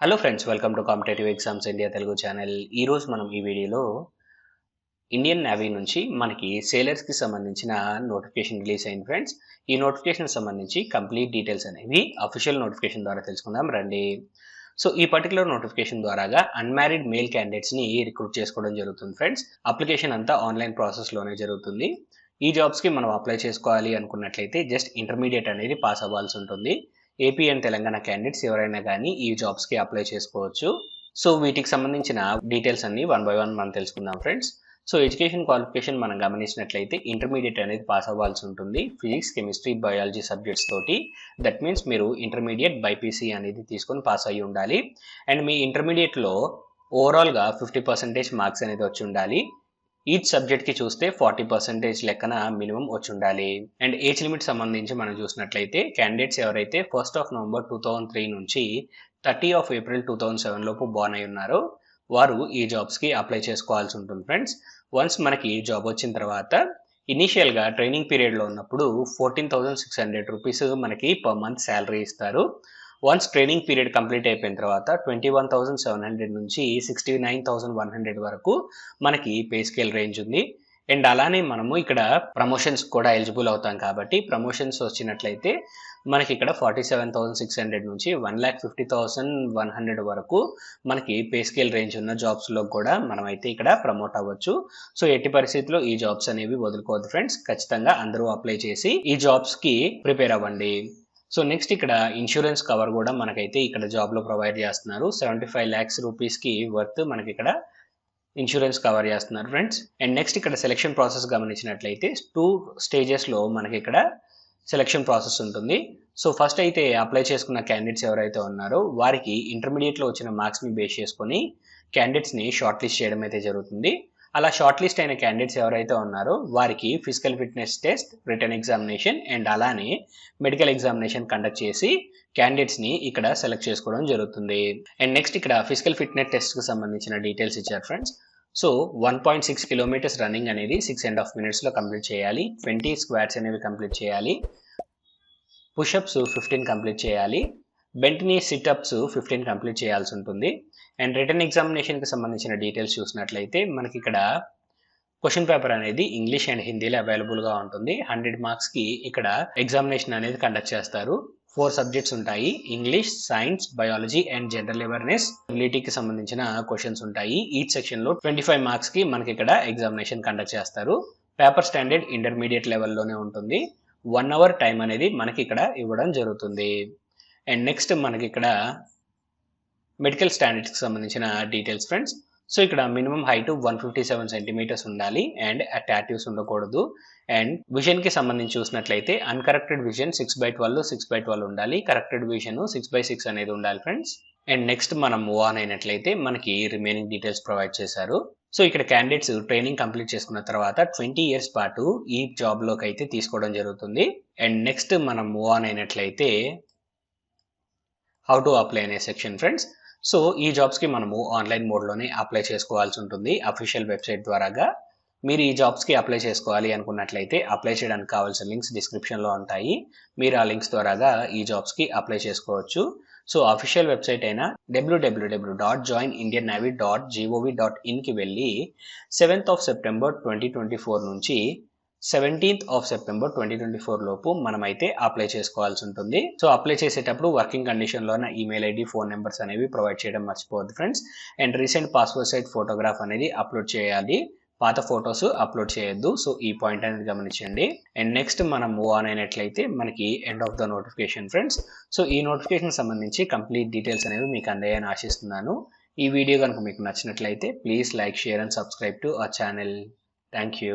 Hello friends, welcome to competitive exams India Telugu channel. ఈరోజు మనం ఈ వీడియోలో ఇండియన్ నేవీ నుంచి మనకి సేలర్స్కి సంబంధించిన నోటిఫికేషన్ రిలీజ్ అయింది ఫ్రెండ్స్. ఈ నోటిఫికేషన్ సంబంధించి కంప్లీట్ డీటెయిల్స్ అనేవి అఫీషియల్ నోటిఫికేషన్ ద్వారా తెలుసుకుందాం రండి. సో ఈ పర్టికులర్ నోటిఫికేషన్ ద్వారాగా అన్మ్యారీడ్ మేల్ క్యాండిడేట్స్ని రిక్రూట్ చేసుకోవడం జరుగుతుంది ఫ్రెండ్స్. అప్లికేషన్ అంతా ఆన్లైన్ ప్రాసెస్లోనే జరుగుతుంది. ఈ జాబ్స్కి మనం అప్లై చేసుకోవాలి అనుకున్నట్లయితే జస్ట్ ఇంటర్మీడియట్ అనేది పాస్ అవ్వాల్సి ఉంటుంది. ఏపీ అండ్ తెలంగాణ క్యాండిడేట్స్ ఎవరైనా కానీ ఈ జాబ్స్కి అప్లై చేసుకోవచ్చు. సో వీటికి సంబంధించిన డీటెయిల్స్ అన్ని వన్ బై వన్ మనం తెలుసుకుందాం ఫ్రెండ్స్. సో ఎడ్యుకేషన్ క్వాలిఫికేషన్ మనం గమనించినట్లయితే ఇంటర్మీడియట్ అనేది పాస్ అవ్వాల్సి ఉంటుంది ఫిజిక్స్, కెమిస్ట్రీ, బయాలజీ సబ్జెక్ట్స్ తోటి. దట్ మీన్స్ మీరు ఇంటర్మీడియట్ బైపీసీ అనేది తీసుకొని పాస్ అయ్యి ఉండాలి. అండ్ మీ ఇంటర్మీడియట్లో ఓవరాల్గా 50% మార్క్స్ అనేది వచ్చి ఉండాలి. ఈచ్ సబ్జెక్ట్కి చూస్తే 40% లెక్కన మినిమం వచ్చి ఉండాలి. అండ్ ఏజ్ లిమిట్ సంబంధించి మనం చూసినట్లయితే క్యాండిడేట్స్ ఎవరైతే 1 నవంబర్ 2003 నుంచి 30 ఏప్రిల్ 2007 లోపు బోర్న్ అయి ఉన్నారో వారు ఈ జాబ్స్కి అప్లై చేసుకోవాల్సి ఉంటుంది ఫ్రెండ్స్. వన్స్ మనకి జాబ్ వచ్చిన తర్వాత ఇనీషియల్గా ట్రైనింగ్ పీరియడ్లో ఉన్నప్పుడు 14,600 రూపీస్ మనకి పర్ మంత్ శాలరీ ఇస్తారు. వన్స్ ట్రైనింగ్ పీరియడ్ కంప్లీట్ అయిపోయిన తర్వాత 21,700 నుంచి 69,100 వరకు మనకి పే స్కేల్ రేంజ్ ఉంది. అండ్ అలానే మనము ఇక్కడ ప్రమోషన్స్ కూడా ఎలిజిబుల్ అవుతాం కాబట్టి ప్రమోషన్స్ వచ్చినట్లయితే మనకి ఇక్కడ 47,600 నుంచి 1,50,100 వరకు మనకి పే స్కేల్ రేంజ్ ఉన్న జాబ్స్లో కూడా మనమైతే ఇక్కడ ప్రమోట్ అవ్వచ్చు. సో ఎట్టి పరిస్థితుల్లో ఈ జాబ్స్ అనేవి వదులుకోవద్దు ఫ్రెండ్స్. ఖచ్చితంగా అందరూ అప్లై చేసి ఈ జాబ్స్కి ప్రిపేర్ అవ్వండి. సో నెక్స్ట్ ఇక్కడ ఇన్సూరెన్స్ కవర్ కూడా మనకైతే ఇక్కడ జాబ్లో ప్రొవైడ్ చేస్తున్నారు. 75 lakhs రూపీస్కి వర్త్ మనకి ఇక్కడ ఇన్సూరెన్స్ కవర్ చేస్తున్నారు ఫ్రెండ్స్. అండ్ నెక్స్ట్ ఇక్కడ సెలక్షన్ ప్రాసెస్ గమనించినట్లయితే 2 స్టేజెస్లో మనకి ఇక్కడ సెలక్షన్ ప్రాసెస్ ఉంటుంది. సో ఫస్ట్ అయితే అప్లై చేసుకున్న క్యాండిడేట్స్ ఎవరైతే ఉన్నారో వారికి ఇంటర్మీడియట్లో వచ్చిన మార్క్స్ని బేస్ చేసుకొని క్యాండిడేట్స్ని షార్ట్ లిస్ట్ చేయడం అయితే జరుగుతుంది. అలా షార్ట్ లిస్ట్ అయిన క్యాండిడేట్స్ ఎవరైతే ఉన్నారో వారికి physical fitness test, written examination and అలానే మెడికల్ ఎగ్జామినేషన్ కండక్ట్ చేసి క్యాండిడేట్స్ని ఇక్కడ సెలెక్ట్ చేసుకోవడం జరుగుతుంది. అండ్ నెక్స్ట్ ఇక్కడ ఫిజికల్ ఫిట్నెస్ టెస్ట్కి సంబంధించిన డీటెయిల్స్ ఇచ్చారు ఫ్రెండ్స్. సో 1.6 కిలోమీటర్స్ రన్నింగ్ అనేది 6.5 minutesలో కంప్లీట్ చేయాలి. 20 స్క్వాట్స్ అనేవి కంప్లీట్ చేయాలి. పుషప్స్ 15 కంప్లీట్ చేయాలి. బెంట్ నీ సిటప్స్ 15 కంప్లీట్ చేయాల్సి ఉంటుంది. అండ్ రిటర్న్ ఎగ్జామినేషన్కి సంబంధించిన డీటెయిల్స్ చూసినట్లయితే మనకి ఇక్కడ క్వశ్చన్ పేపర్ అనేది ఇంగ్లీష్ అండ్ హిందీలో అవైలబుల్గా ఉంటుంది. 100 మార్క్స్కి ఇక్కడ ఎగ్జామినేషన్ అనేది కండక్ట్ చేస్తారు. 4 సబ్జెక్ట్స్ ఉంటాయి: English, science, biology and general awareness. ఎబిలిటీకి సంబంధించిన క్వశ్చన్స్ ఉంటాయి. ఈచ్ సెక్షన్లో 25 మార్క్స్కి మనకి ఇక్కడ ఎగ్జామినేషన్ కండక్ట్ చేస్తారు. పేపర్ స్టాండర్డ్ ఇంటర్మీడియట్ లెవెల్లోనే ఉంటుంది. 1 hour టైం అనేది మనకి ఇక్కడ ఇవ్వడం జరుగుతుంది. అండ్ నెక్స్ట్ మనకి ఇక్కడ మెడికల్ స్టాండర్డ్స్కి సంబంధించిన డీటెయిల్స్ ఫ్రెండ్స్. సో ఇక్కడ మినిమం హైట్ 157 సెంటీమీటర్స్ ఉండాలి అండ్ టాటూస్ ఉండకూడదు. అండ్ విజన్కి సంబంధించి చూసినట్లయితే అన్కరెక్టెడ్ విజన్ 6/12 6/12 ఉండాలి. కరెక్టెడ్ విజన్ 6/6 అనేది ఉండాలి ఫ్రెండ్స్. అండ్ నెక్స్ట్ మనం మూవ్ ఆన్ అయినట్లయితే మనకి రిమైనింగ్ డీటెయిల్స్ ప్రొవైడ్ చేశారు. సో ఇక్కడ క్యాండిడేట్స్ ట్రైనింగ్ కంప్లీట్ చేసుకున్న తర్వాత 20 years పాటు ఈ జాబ్లోకి అయితే తీసుకోవడం జరుగుతుంది. అండ్ నెక్స్ట్ మనం మూవ్ ఆన్ అయినట్లయితే హౌ టు అప్లై అనే సెక్షన్ ఫ్రెండ్స్. సో ఈ జాబ్స్కి మనము ఆన్లైన్ మోడ్లోనే అప్లై చేసుకోవాల్సి ఉంటుంది అఫీషియల్ వెబ్సైట్ ద్వారాగా. మీరు ఈ జాబ్స్కి అప్లై చేసుకోవాలి అనుకున్నట్లయితే అప్లై చేయడానికి కావాల్సిన లింక్స్ డిస్క్రిప్షన్లో ఉంటాయి. మీరు ఆ లింక్స్ ద్వారాగా ఈ జాబ్స్కి అప్లై చేసుకోవచ్చు. సో అఫీషియల్ వెబ్సైట్ అయిన www.joinindiannavy.gov.inకి వెళ్ళి 7th September 2024 నుంచి 17th September 2024 లోపు మనమైతే అప్లై చేసుకోవాల్సి ఉంటుంది. సో అప్లై చేసేటప్పుడు వర్కింగ్ కండిషన్లో ఉన్న ఈమెయిల్ ఐడి, ఫోన్ నెంబర్స్ అనేవి ప్రొవైడ్ చేయడం మర్చిపోవద్దు friends. And recent passport size photograph అనేది అప్లోడ్ చేయాలి. పాత ఫొటోస్ అప్లోడ్ చేయొద్దు. సో ఈ పాయింట్ అనేది గమనించండి. అండ్ నెక్స్ట్ మనం మూవ్ ఆన్ అయినట్లయితే మనకి end of the notification friends. So ఈ నోటిఫికేషన్ సంబంధించి కంప్లీట్ డీటెయిల్స్ అనేవి మీకు అందాయని ఆశిస్తున్నాను. ఈ వీడియో కనుక మీకు నచ్చినట్లయితే please like, share and subscribe to our channel. Thank you.